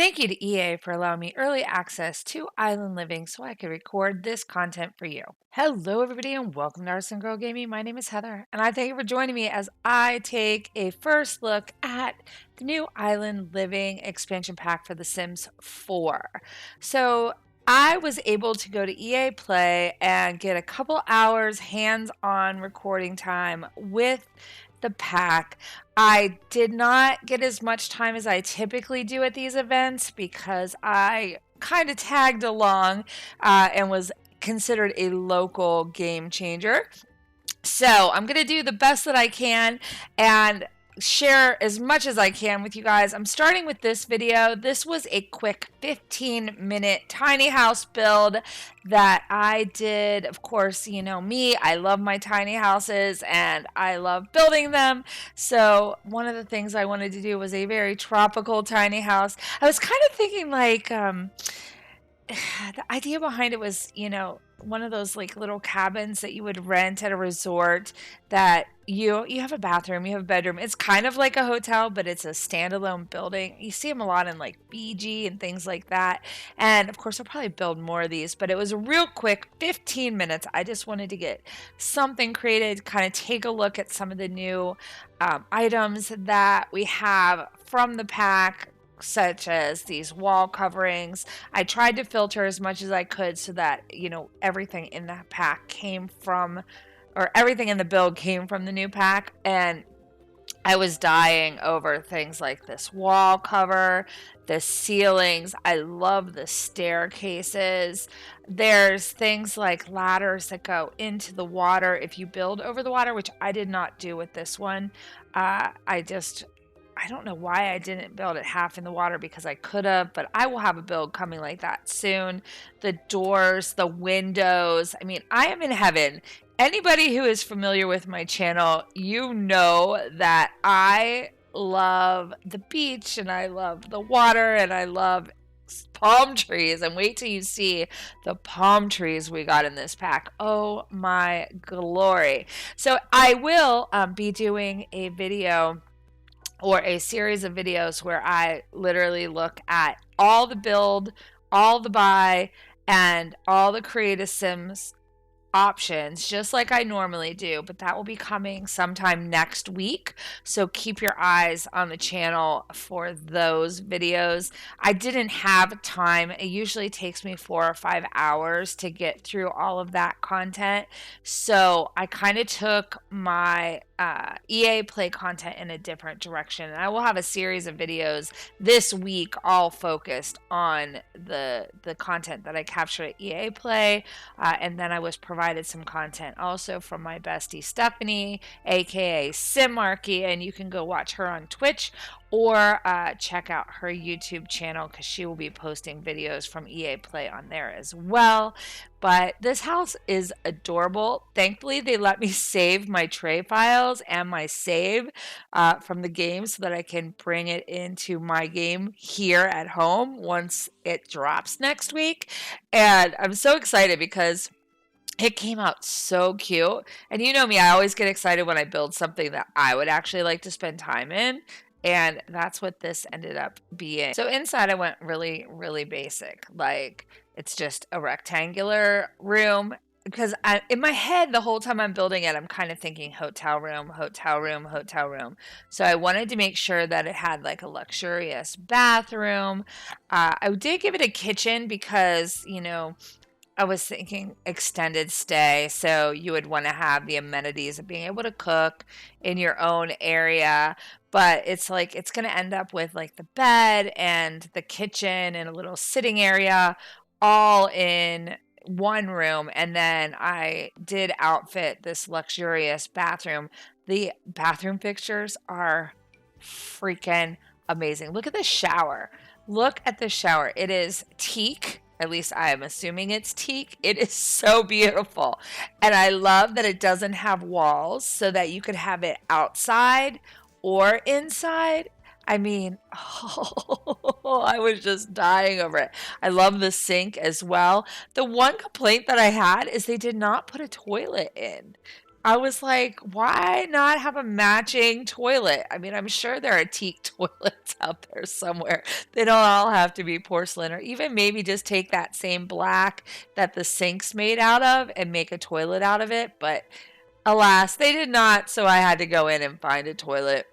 Thank you to EA for allowing me early access to Island Living so I could record this content for you. Hello, everybody, and welcome to ArsenGirl Gaming. My name is Heather, and I thank you for joining me as I take a first look at the new Island Living expansion pack for The Sims 4. So, I was able to go to EA Play and get a couple hours hands-on recording time with the pack. I did not get as much time as I typically do at these events because I kind of tagged along and was considered a local game changer. So I'm going to do the best that I can and share as much as I can with you guys. I'm starting with this video. This was a quick 15-minute tiny house build that I did. Of course, you know me, I love my tiny houses and I love building them. So one of the things I wanted to do was a very tropical tiny house. I was kind of thinking like, the idea behind it was, you know, one of those like little cabins that you would rent at a resort that you have a bathroom, you have a bedroom. It's kind of like a hotel, but it's a standalone building. You see them a lot in like BG and things like that. And of course, I'll probably build more of these, but it was a real quick 15 minutes. I just wanted to get something created, kind of take a look at some of the new items that we have from the pack, such as these wall coverings. I tried to filter as much as I could so that, you know, everything in the pack came from, or everything in the build came from the new pack. And I was dying over things like this wall cover, the ceilings. I love the staircases. There's things like ladders that go into the water if you build over the water, which I did not do with this one. I don't know why I didn't build it half in the water because I could have, but I will have a build coming like that soon. The doors, the windows. I mean, I am in heaven. Anybody who is familiar with my channel, you know that I love the beach and I love the water and I love palm trees. And wait till you see the palm trees we got in this pack. Oh my glory. So I will be doing a video or a series of videos where I literally look at all the build, all the buy, and all the create Sims options, just like I normally do, but that will be coming sometime next week. So keep your eyes on the channel for those videos. I didn't have time. It usually takes me 4 or 5 hours to get through all of that content. So I kind of took my EA Play content in a different direction. And I will have a series of videos this week all focused on the content that I captured at EA Play. And then I was provided some content also from my bestie Stephanie, aka Simmarky, and you can go watch her on Twitch or check out her YouTube channel because she will be posting videos from EA Play on there as well. But this house is adorable. Thankfully, they let me save my tray files and my save from the game so that I can bring it into my game here at home once it drops next week. And I'm so excited because it came out so cute. And you know me, I always get excited when I build something that I would actually like to spend time in. And that's what this ended up being. So inside I went really, really basic. Like it's just a rectangular room. Because in my head, the whole time I'm building it, I'm kind of thinking hotel room, hotel room, hotel room. So I wanted to make sure that it had like a luxurious bathroom. I did give it a kitchen because, you know, I was thinking extended stay, so you would want to have the amenities of being able to cook in your own area, but it's like it's going to end up with like the bed and the kitchen and a little sitting area all in one room. And then I did outfit this luxurious bathroom. The bathroom fixtures are freaking amazing. Look at the shower. Look at the shower. It is teak. At least I am assuming it's teak. It is so beautiful. And I love that it doesn't have walls so that you could have it outside or inside. I mean, oh, I was just dying over it. I love the sink as well. The one complaint that I had is they did not put a toilet in. I was like, why not have a matching toilet? I mean, I'm sure there are teak toilets out there somewhere. They don't all have to be porcelain, or even maybe just take that same black that the sink's made out of and make a toilet out of it. But alas, they did not. So I had to go in and find a toilet.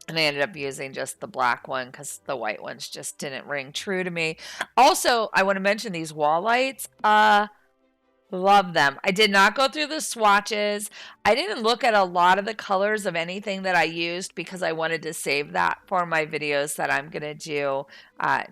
And I ended up using just the black one because the white ones just didn't ring true to me. Also, I want to mention these wall lights. Love them. I did not go through the swatches. I didn't look at a lot of the colors of anything that I used because I wanted to save that for my videos that I'm going to do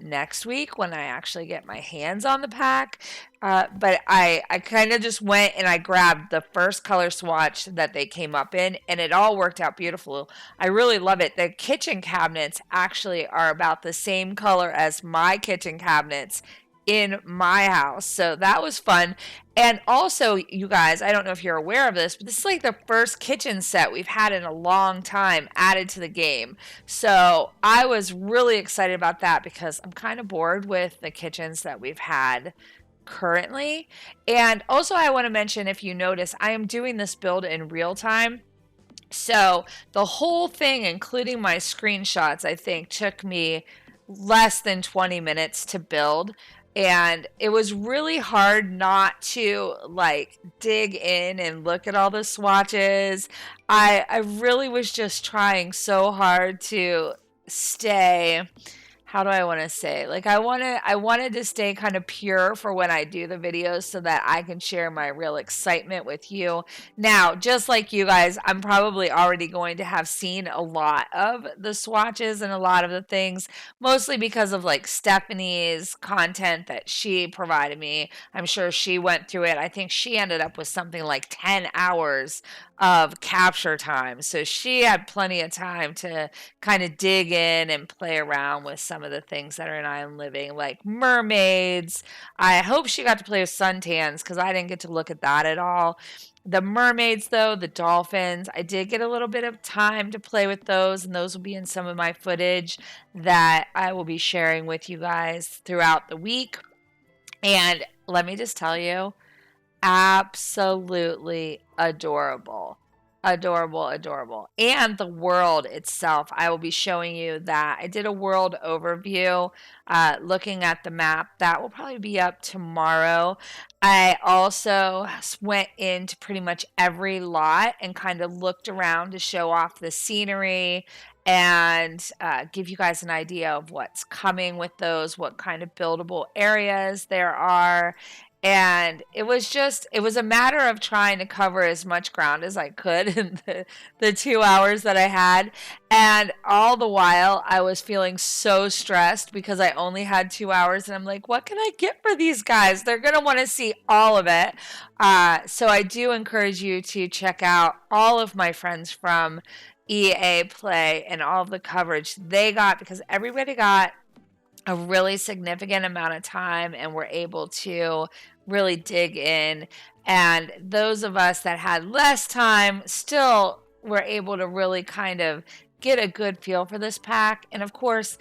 next week when I actually get my hands on the pack. But I kind of just went and I grabbed the first color swatch that they came up in, and it all worked out beautiful. I really love it. The kitchen cabinets actually are about the same color as my kitchen cabinets in my house. So that was fun. And also, you guys, I don't know if you're aware of this, but this is like the first kitchen set we've had in a long time added to the game. So I was really excited about that because I'm kind of bored with the kitchens that we've had currently. And also, I want to mention, if you notice, I am doing this build in real time. So the whole thing, including my screenshots, I think took me less than 20 minutes to build. And it was really hard not to like dig in and look at all the swatches. I really was just trying so hard to stay, how do I want to say? Like I wanted to stay kind of pure for when I do the videos so that I can share my real excitement with you. Now, just like you guys, I'm probably already going to have seen a lot of the swatches and a lot of the things, mostly because of like Stephanie's content that she provided me. I'm sure she went through it. I think she ended up with something like 10 hours of capture time. So she had plenty of time to kind of dig in and play around with some of the things that are in Island Living, like mermaids. I hope she got to play with suntans because I didn't get to look at that at all. The mermaids, though, the dolphins, I did get a little bit of time to play with those, and those will be in some of my footage that I will be sharing with you guys throughout the week. And let me just tell you, absolutely adorable. Adorable, adorable. And the world itself, I will be showing you that. I did a world overview looking at the map. That will probably be up tomorrow. I also went into pretty much every lot and kind of looked around to show off the scenery and give you guys an idea of what's coming with those, what kind of buildable areas there are. And it was a matter of trying to cover as much ground as I could in the 2 hours that I had. And all the while, I was feeling so stressed because I only had 2 hours. And I'm like, what can I get for these guys? They're going to want to see all of it. So I do encourage you to check out all of my friends from EA Play and all of the coverage they got, because everybody got a really significant amount of time and were able to really dig in. And those of us that had less time still were able to really kind of get a good feel for this pack. And of course,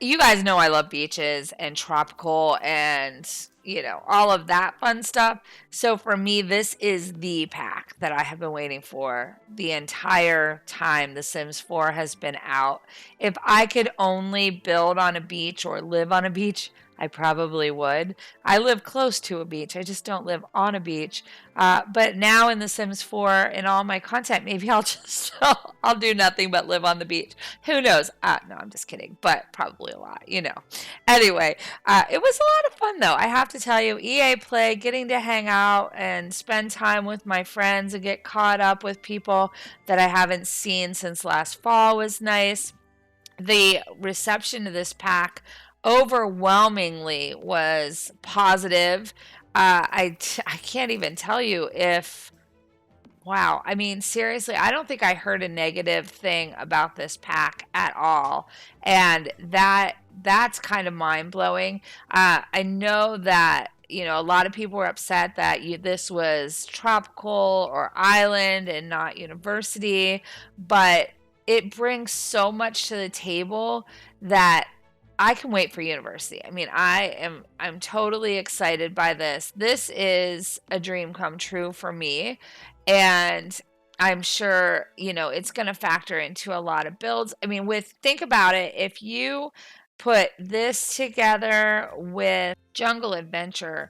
you guys know I love beaches and tropical and, you know, all of that fun stuff. So for me, this is the pack that I have been waiting for the entire time The Sims 4 has been out. If I could only build on a beach or live on a beach, I probably would. I live close to a beach. I just don't live on a beach. But now in The Sims 4 and all my content, maybe I'll just I'll do nothing but live on the beach. Who knows? No, I'm just kidding. But probably a lot, you know. Anyway, it was a lot of fun though. I have to tell you, EA Play, getting to hang out and spend time with my friends and get caught up with people that I haven't seen since last fall was nice. The reception to this pack overwhelmingly was positive. I can't even tell you if, wow, I mean, seriously, I don't think I heard a negative thing about this pack at all. And that's kind of mind-blowing. I know that, you know, a lot of people were upset that this was tropical or island and not university, but it brings so much to the table that I can wait for university. I mean, I'm totally excited by this. This is a dream come true for me. And I'm sure, it's going to factor into a lot of builds. I mean, think about it. If you put this together with Jungle Adventure,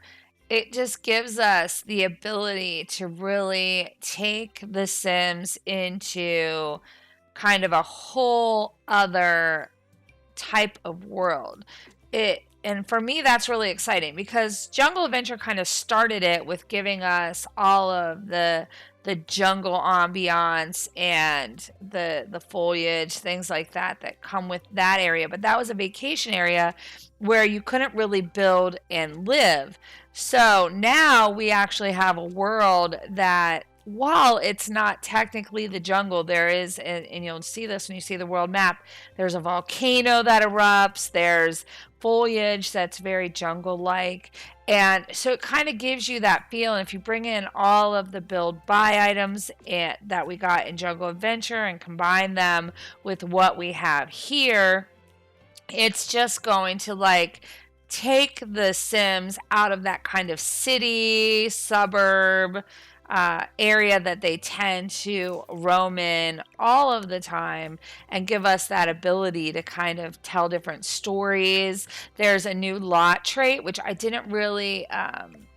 it just gives us the ability to really take The Sims into kind of a whole other type of world. And for me that's really exciting because Jungle Adventure kind of started it with giving us all of the jungle ambiance and the foliage, things like that come with that area. But that was a vacation area where you couldn't really build and live. So now we actually have a world that, while it's not technically the jungle, there is, and you'll see this when you see the world map, there's a volcano that erupts, there's foliage that's very jungle-like, and so it kind of gives you that feel. And if you bring in all of the build buy items that we got in Jungle Adventure and combine them with what we have here, it's just going to like take the Sims out of that kind of city, suburb, area that they tend to roam in all of the time and give us that ability to kind of tell different stories. There's a new lot trait, which I didn't really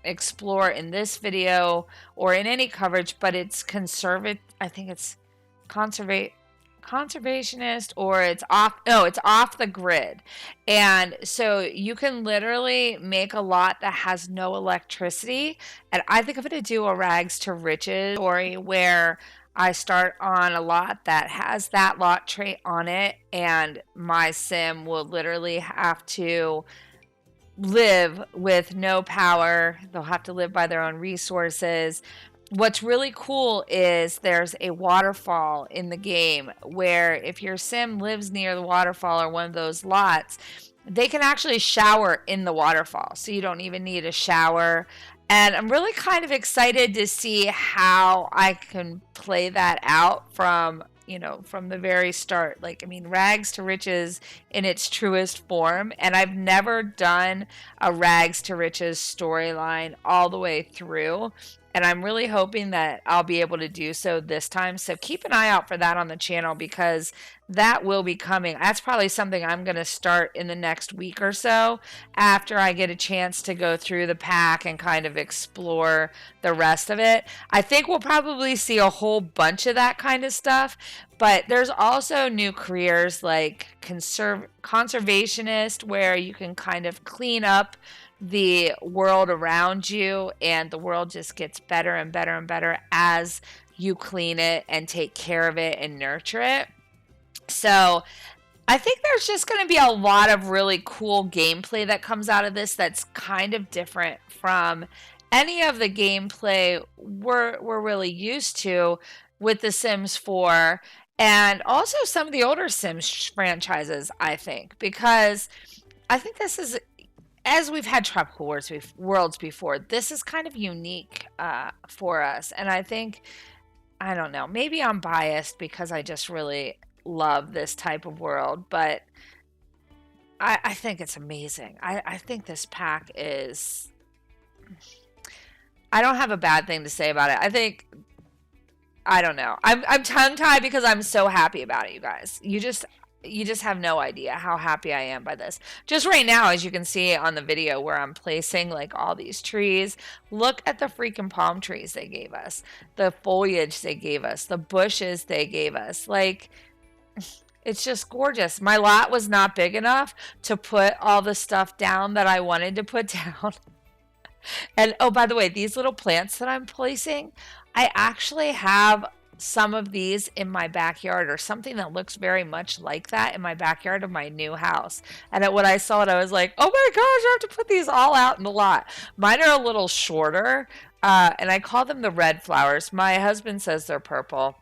explore in this video or in any coverage, but it's I think it's conservationist, or it's off the grid. And so you can literally make a lot that has no electricity. And I think I'm going to do a rags to riches story where I start on a lot that has that lot trait on it, and my sim will literally have to live with no power. They'll have to live by their own resources. What's really cool is there's a waterfall in the game where if your sim lives near the waterfall or one of those lots, they can actually shower in the waterfall. So you don't even need a shower. And I'm really kind of excited to see how I can play that out from the very start. Like, I mean, rags to riches in its truest form. And I've never done a rags to riches storyline all the way through. And I'm really hoping that I'll be able to do so this time. So keep an eye out for that on the channel, because that will be coming. That's probably something I'm going to start in the next week or so after I get a chance to go through the pack and kind of explore the rest of it. I think we'll probably see a whole bunch of that kind of stuff. But there's also new careers like conservationist, where you can kind of clean up the world around you, and the world just gets better and better and better as you clean it and take care of it and nurture it. So I think there's just going to be a lot of really cool gameplay that comes out of this that's kind of different from any of the gameplay we're really used to with The Sims 4, and also some of the older Sims franchises, I think, because I think this is, as we've had tropical worlds before, this is kind of unique for us. And I think, I don't know, maybe I'm biased because I just really love this type of world, but I think it's amazing. I think this pack is, I don't have a bad thing to say about it. I don't know. I'm tongue-tied because I'm so happy about it, you guys. You just have no idea how happy I am by this. Just right now, as you can see on the video where I'm placing like all these trees, look at the freaking palm trees they gave us, the foliage they gave us, the bushes they gave us. Like, it's just gorgeous. My lot was not big enough to put all the stuff down that I wanted to put down. And oh, by the way, these little plants that I'm placing, I actually have some of these in my backyard, or something that looks very much like that in my backyard of my new house. And when I saw it, I was like, oh my gosh, I have to put these all out in the lot. Mine are a little shorter, and I call them the red flowers. My husband says they're purple.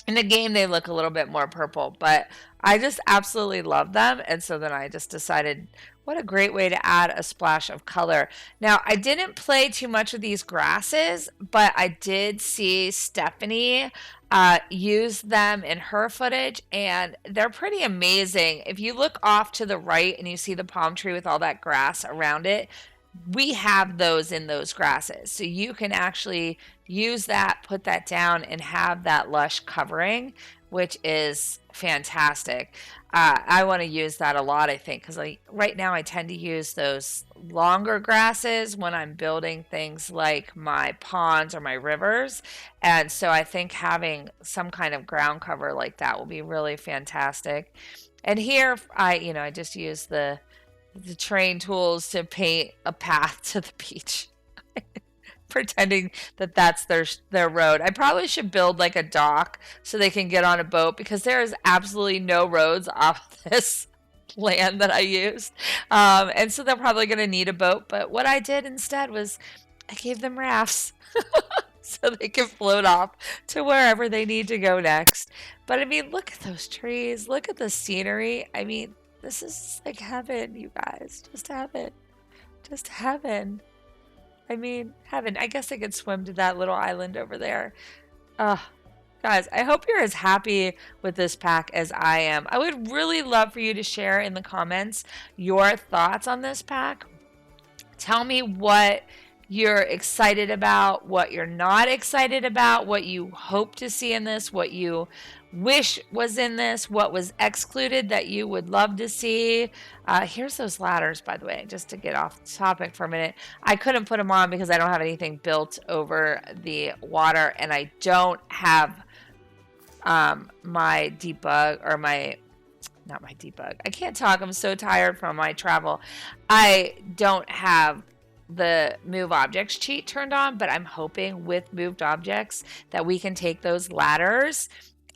In the game, they look a little bit more purple, but I just absolutely love them. And so then I just decided, what a great way to add a splash of color. Now, I didn't play too much with these grasses, but I did see Stephanie use them in her footage, and they're pretty amazing. If you look off to the right and you see the palm tree with all that grass around it, we have those in those grasses. So you can actually use that, put that down, and have that lush covering, which is fantastic. I want to use that a lot, I think, because right now I tend to use those longer grasses when I'm building things like my ponds or my rivers. And so I think having some kind of ground cover like that will be really fantastic. And here I just use the train tools to paint a path to the beach, pretending that that's their road. I probably should build like a dock so they can get on a boat, because there is absolutely no roads off this land that I used. And so they're probably going to need a boat. But what I did instead was I gave them rafts so they can float off to wherever they need to go next. But I mean, look at those trees. Look at the scenery. I mean, this is like heaven, you guys. Just heaven. Just heaven. I mean, heaven. I guess I could swim to that little island over there. Oh, guys, I hope you're as happy with this pack as I am. I would really love for you to share in the comments your thoughts on this pack. Tell me what you're excited about, what you're not excited about, what you hope to see in this, what you wish was in this, what was excluded that you would love to see. Here's those ladders, by the way, just to get off topic for a minute. I couldn't put them on because I don't have anything built over the water, and I don't have my debug, or not my debug. I can't talk. I'm so tired from my travel. I don't have the move objects cheat turned on, but I'm hoping with moved objects that we can take those ladders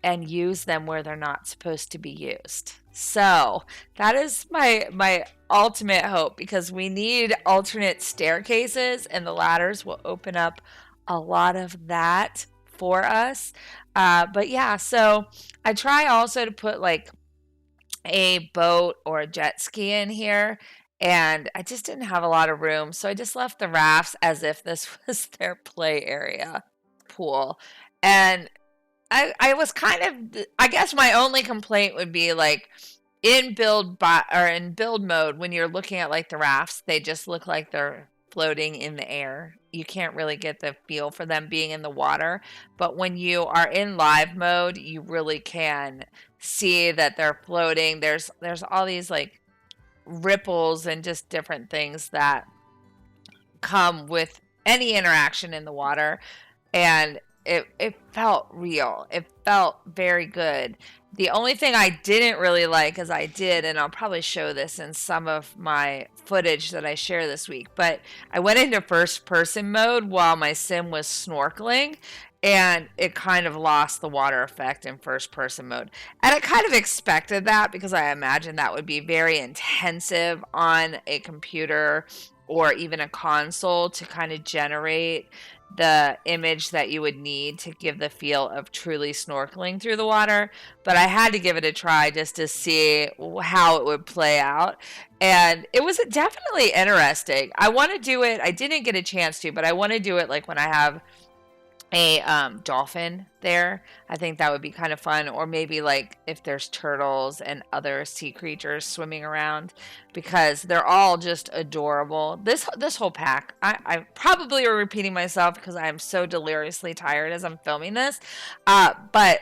and use them where they're not supposed to be used. So that is my ultimate hope, because we need alternate staircases, and the ladders will open up a lot of that for us. But yeah, so I try also to put like a boat or a jet ski in here, and I just didn't have a lot of room, so I just left the rafts as if this was their play area pool. And I was kind of, I guess my only complaint would be like in build mode, when you're looking at like the rafts, they just look like they're floating in the air. You can't really get the feel for them being in the water. But when you are in live mode, you really can see that they're floating. There's all these like ripples and just different things that come with any interaction in the water, and it felt real. It felt very good. The only thing I didn't really like, as I did, and I'll probably show this in some of my footage that I share this week, but I went into first person mode while my sim was snorkeling, and it kind of lost the water effect in first person mode. And I kind of expected that, because I imagined that would be very intensive on a computer or even a console to kind of generate the image that you would need to give the feel of truly snorkeling through the water. But I had to give it a try just to see how it would play out. And it was definitely interesting. I want to do it. I didn't get a chance to, but I want to do it like when I have a dolphin there. I think that would be kind of fun. Or maybe like if there's turtles and other sea creatures swimming around, because they're all just adorable. This whole pack, I probably are repeating myself because I am so deliriously tired as I'm filming this, but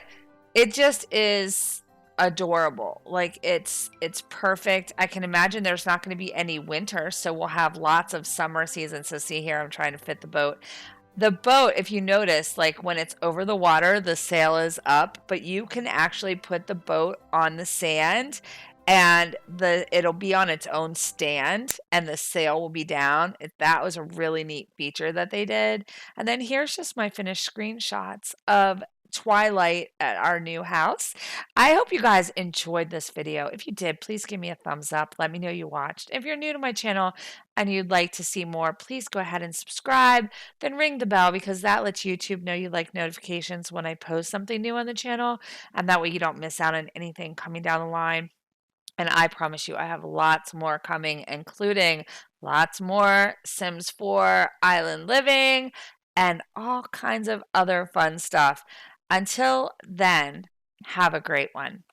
it just is adorable. Like it's perfect. I can imagine there's not going to be any winter, so we'll have lots of summer seasons. So see here, I'm trying to fit the boat. The boat, if you notice, like when it's over the water, the sail is up, but you can actually put the boat on the sand, and it'll be on its own stand, and the sail will be down. That was a really neat feature that they did. And then here's just my finished screenshots of twilight at our new house. I hope you guys enjoyed this video. If you did, please give me a thumbs up. Let me know you watched. If you're new to my channel and you'd like to see more, please go ahead and subscribe, then ring the bell, because that lets YouTube know you like notifications when I post something new on the channel, and that way you don't miss out on anything coming down the line. And I promise you, I have lots more coming, including lots more Sims 4 island living and all kinds of other fun stuff. Until then, have a great one.